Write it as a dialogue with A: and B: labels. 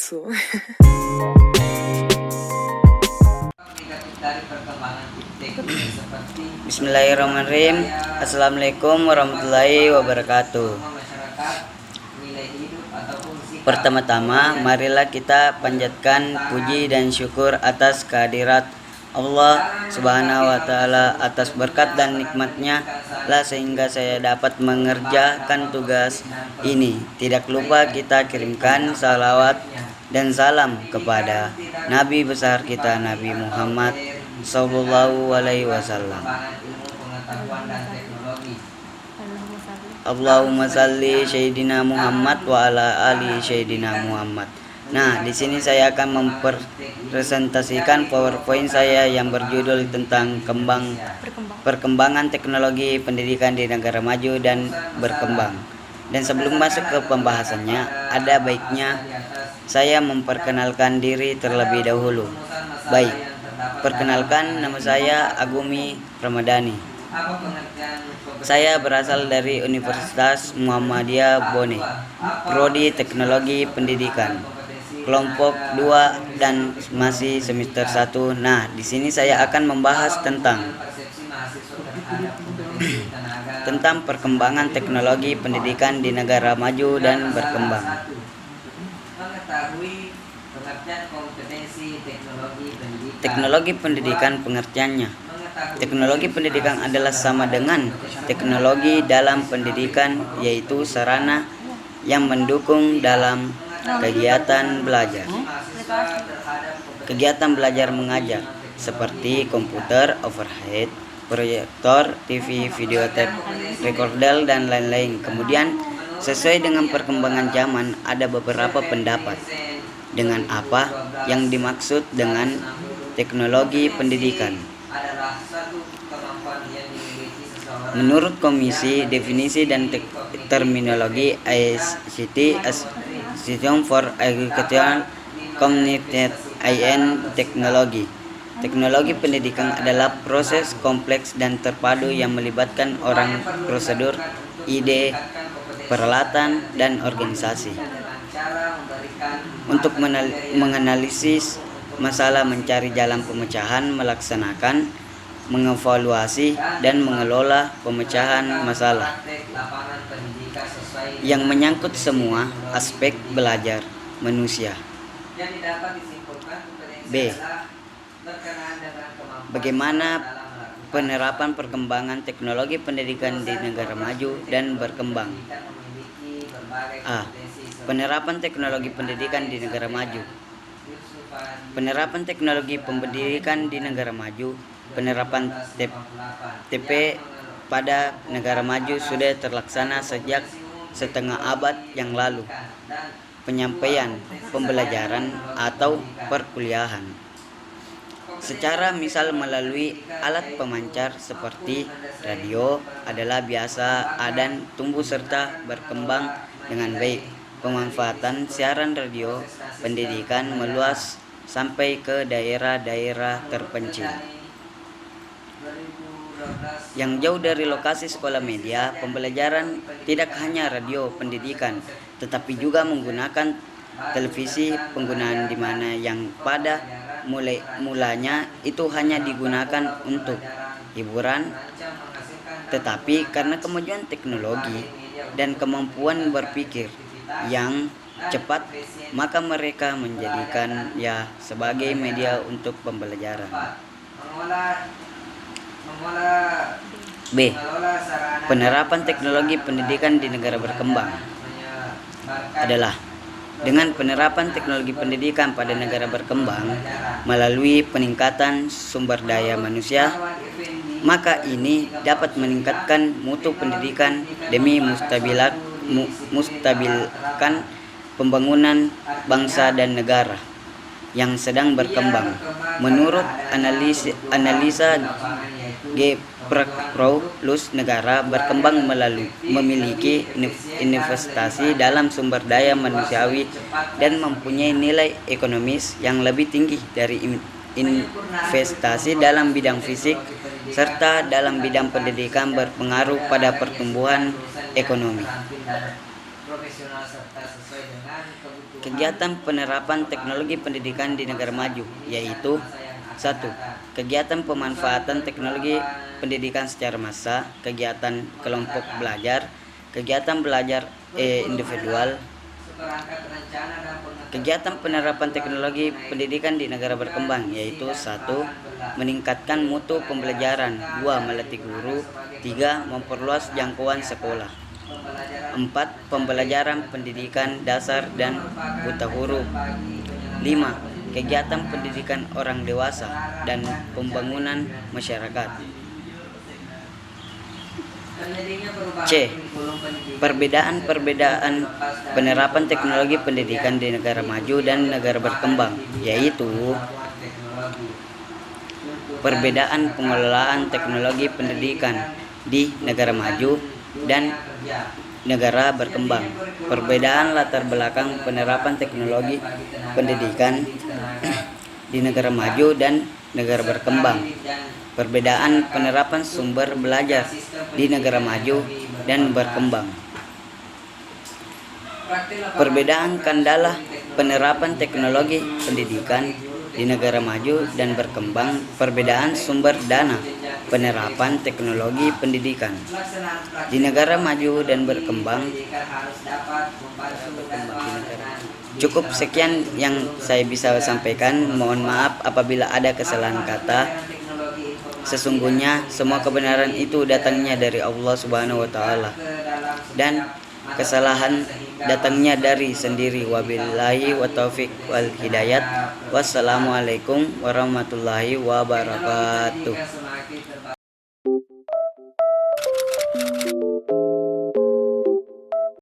A: so.
B: Bismillahirrahmanirrahim. Assalamualaikum warahmatullahi wabarakatuh. Pertama-tama, marilah kita panjatkan puji dan syukur atas kehadirat Allah Subhanahu wa Ta'ala, atas berkat dan nikmatnya lah sehingga saya dapat mengerjakan tugas ini. Tidak lupa kita kirimkan salawat dan salam kepada Nabi besar kita, Nabi Muhammad Sallallahu Alaihi Wasallam. Allahumma salli Sayyidina Muhammad wa ala ali Sayyidina Muhammad. Nah, di sini saya akan mempresentasikan PowerPoint saya yang berjudul tentang perkembangan teknologi pendidikan di negara maju dan berkembang. Dan sebelum masuk ke pembahasannya, ada baiknya saya memperkenalkan diri terlebih dahulu. Baik, perkenalkan, nama saya Agumi Ramadhani. Saya berasal dari Universitas Muhammadiyah Bone, Prodi Teknologi Pendidikan, kelompok 2 dan masih semester 1. Nah, di sini saya akan membahas tentang perkembangan teknologi pendidikan di negara maju dan berkembang. Teknologi pendidikan, pengertiannya. Teknologi pendidikan adalah sama dengan teknologi dalam pendidikan, yaitu sarana yang mendukung dalam kegiatan belajar mengajar, seperti komputer, overhead, proyektor, TV, video tape recorder, dan lain-lain. Kemudian, sesuai dengan perkembangan zaman, ada beberapa pendapat dengan apa yang dimaksud dengan teknologi pendidikan. Menurut Komisi Definisi dan Terminologi ICT, Association for Educational Communication and Technology. Teknologi pendidikan adalah proses kompleks dan terpadu yang melibatkan orang, prosedur, ide, peralatan, dan organisasi untuk menganalisis masalah, mencari jalan pemecahan, melaksanakan, mengevaluasi, dan mengelola pemecahan masalah yang menyangkut semua aspek belajar manusia. B. Bagaimana penerapan perkembangan teknologi pendidikan di negara maju dan berkembang? A. Penerapan teknologi pendidikan di negara maju. Penerapan teknologi pendidikan di negara maju. Penerapan TP pada negara maju sudah terlaksana sejak setengah abad yang lalu. Penyampaian pembelajaran atau perkuliahan secara misal melalui alat pemancar seperti radio adalah biasa dan tumbuh serta berkembang dengan baik. Pemanfaatan siaran radio pendidikan meluas sampai ke daerah-daerah terpencil yang jauh dari lokasi sekolah. Media pembelajaran tidak hanya radio pendidikan, tetapi juga menggunakan televisi, penggunaan di mana yang pada mulanya itu hanya digunakan untuk hiburan, tetapi karena kemajuan teknologi dan kemampuan berpikir yang cepat, maka mereka menjadikan sebagai media untuk pembelajaran. B. Penerapan teknologi pendidikan di negara berkembang adalah dengan penerapan teknologi pendidikan pada negara berkembang melalui peningkatan sumber daya manusia, maka ini dapat meningkatkan mutu pendidikan demi menstabilkan pembangunan bangsa dan negara yang sedang berkembang. Menurut analisa G. Praklus, negara berkembang memiliki investasi dalam sumber daya manusiawi dan mempunyai nilai ekonomis yang lebih tinggi dari investasi dalam bidang fisik, serta dalam bidang pendidikan berpengaruh pada pertumbuhan ekonomi. Kegiatan penerapan teknologi pendidikan di negara maju, yaitu 1. Kegiatan pemanfaatan teknologi pendidikan secara massa, kegiatan kelompok belajar, kegiatan belajar individual. Kegiatan penerapan teknologi pendidikan di negara berkembang, yaitu 1. Meningkatkan mutu pembelajaran, 2. Melatih guru, 3. Memperluas jangkauan sekolah, 4. Pembelajaran pendidikan dasar dan buta huruf, 5. Kegiatan pendidikan orang dewasa dan pembangunan masyarakat. C. Perbedaan penerapan teknologi pendidikan di negara maju dan negara berkembang, yaitu perbedaan pengelolaan teknologi pendidikan di negara maju dan negara berkembang, perbedaan latar belakang penerapan teknologi pendidikan di negara maju dan negara berkembang, perbedaan penerapan sumber belajar di negara maju dan berkembang, perbedaan kendala penerapan teknologi pendidikan di negara maju dan berkembang, perbedaan sumber dana penerapan teknologi pendidikan di negara maju dan berkembang. Cukup sekian yang saya bisa sampaikan. Mohon maaf apabila ada kesalahan kata. Sesungguhnya semua kebenaran itu datangnya dari Allah Subhanahu wa taala dan kesalahan datangnya dari sendiri. Wabillahi wa taufiq wal hidayat. Wassalamualaikum warahmatullahi wabarakatuh.